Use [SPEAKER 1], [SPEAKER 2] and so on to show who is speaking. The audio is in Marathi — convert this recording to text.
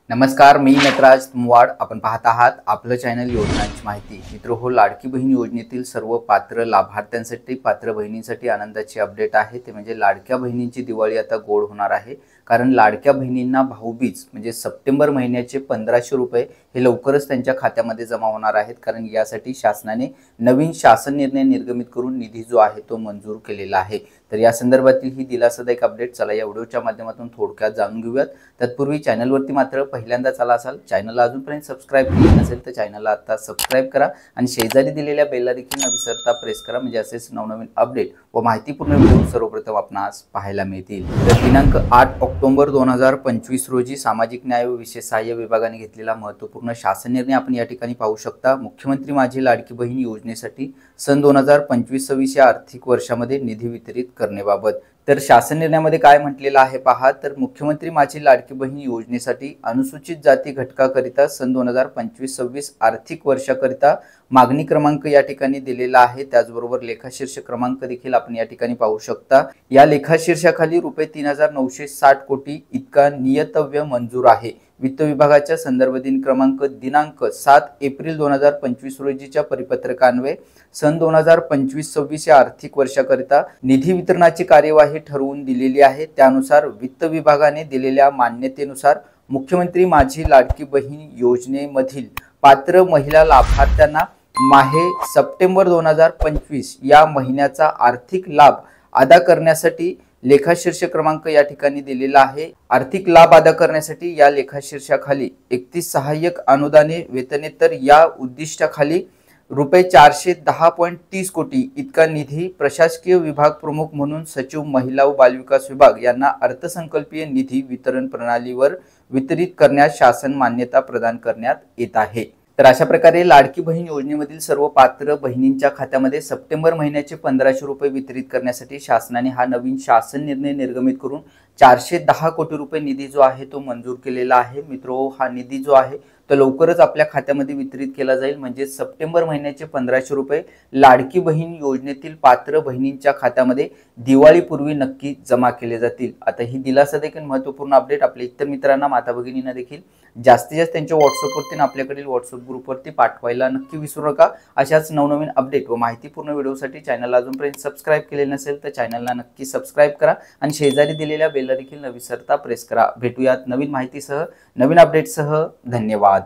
[SPEAKER 1] नमस्कार, मी नटराज तुमवाड. आपण पाहत आहात आपलं चॅनल योजनांची माहिती. मित्रहो, लाडकी बहीण योजनेतील सर्व पात्र लाभार्थ्यांसाठी, पात्र बहिणींसाठी आनंदाची अपडेट आहे. ते म्हणजे लाडक्या बहिणींची दिवाळी आता गोड होणार आहे. कारण लाडक्या बहिणींना भाऊबीज म्हणजे सप्टेंबर महिन्याचे 1500 रुपये हे लवकरच त्यांच्या खात्यामध्ये जमा होणार आहेत. कारण यासाठी शासनाने नवीन शासन निर्णय निर्गमित करून निधी जो आहे तो मंजूर केलेला आहे. तर या संदर्भातील ही दिलासादायक अपडेट चला या व्हिडिओच्या माध्यमातून थोडक्यात जाणून घेऊयात. तत्पूर्वी चॅनलवरती मात्र पहिल्यांदाच आला असाल, चॅनलला अजूनपर्यंत सबस्क्राईब केले नसेल तर चॅनलला आता सबस्क्राईब करा आणि शेजारी दिलेल्या बेलला देखील न विसरता प्रेस करा, म्हणजे असेच नवनवीन अपडेट व माहितीपूर्ण व्हिडिओ सर्वप्रथम आपणास पाहायला मिळतील. तर दिनांक 8 ऑक्टोबर 2025 रोजी सामाजिक न्याय व विशेष सहाय्य विभागाने घेतलेला महत्त्वपूर्ण शासन निर्णय आपण या ठिकाणी पाहू शकता. मुख्यमंत्री माझी लाडकी बहीण योजनेसाठी सन 2025-26 या आर्थिक वर्षामध्ये निधी वितरित करण्याबाबत. तर शासन निर्णयामध्ये काय म्हटलेलं आहे पहा. तर मुख्यमंत्री माझी लाडकी बहीण योजनेसाठी अनुसूचित जाती घटकाकरिता सन 2025-26 आर्थिक वर्षाकरिता मागणी क्रमांक या ठिकाणी दिलेला आहे. त्याचबरोबर लेखाशीर्ष क्रमांक देखील आपण या ठिकाणी पाहू शकता. या लेखाशीर्षाखाली रुपये 3960 कोटी इतका नियतव्य मंजूर आहे. वित्त विभागाच्या संदर्भ दिन क्रमांक दिनांक 7 एप्रिल 2025 रोजीच्या परिपत्रकान्वये सन 2025-26 या आर्थिक वर्षाकरिता निधी वितरणाची कार्यवाही ठरवून दिलेली आहे. त्यानुसार वित्त विभागाने दिलेल्या मान्यतेनुसार मुख्यमंत्री माझी लाडकी बहीण योजनेमधील पात्र महिला लाभार्थ्यांना माहे सप्टेंबर 2025 या महिन्याचा आर्थिक लाभ अदा करण्यासाठी लेखाशीर्ष क्रमांक या ठिकाणी दिलेला आहे. आर्थिक लाभ अदा करण्यासाठी या लेखाशीर्षाखाली 31 सहाय्यक अनुदाने वेतनेतर या उद्दिष्टाखाली रुपये 410.30 कोटी इतका निधी प्रशासकीय विभाग प्रमुख म्हणून सचिव महिला व बालविकास विभाग यांना अर्थसंकल्पीय निधी वितरण प्रणालीवर वितरित करण्यास शासन मान्यता प्रदान करण्यात येत आहे. तर अशा प्रकारे लाडकी बहीण योजनेमधील सर्व पात्र बहिणींच्या खात्यामध्ये सप्टेंबर महिन्याचे 1500 रुपये वितरित करण्यासाठी शासनाने हा नवीन शासन निर्णय निर्गमित करून 410 कोटी रुपये निधी जो आहे तो मंजूर केलेला आहे. मित्रो, हा निधी जो आहे तो लवकरच आपल्या खात्यामध्ये वितरित केला जाईल. म्हणजे सप्टेंबर महिन्याचे 1500 रुपये लाडकी बहीण योजनेतील पात्र बहिणींच्या खात्यामध्ये दिवाळीपूर्वी नक्की जमा केले जातील. आता ही दिलासा देखील महत्त्वपूर्ण अपडेट आपल्या इतर मित्रांना, माता भगिनींना देखील जास्तीत जास्त त्यांच्या व्हॉट्सअपवरती आपल्याकडील व्हॉट्सअप ग्रुपवरती पाठवायला नक्की विसरू नका. अशाच नवनवीन अपडेट व माहितीपूर्ण व्हिडिओसाठी चॅनलला अजूनपर्यंत सबस्क्राईब केले नसेल तर चॅनलला नक्की सबस्क्राईब करा आणि शेजारी दिलेल्या बेलला देखील न विसरता प्रेस करा. भेटूयात नवीन माहितीसह, नवीन अपडेटसह. धन्यवाद.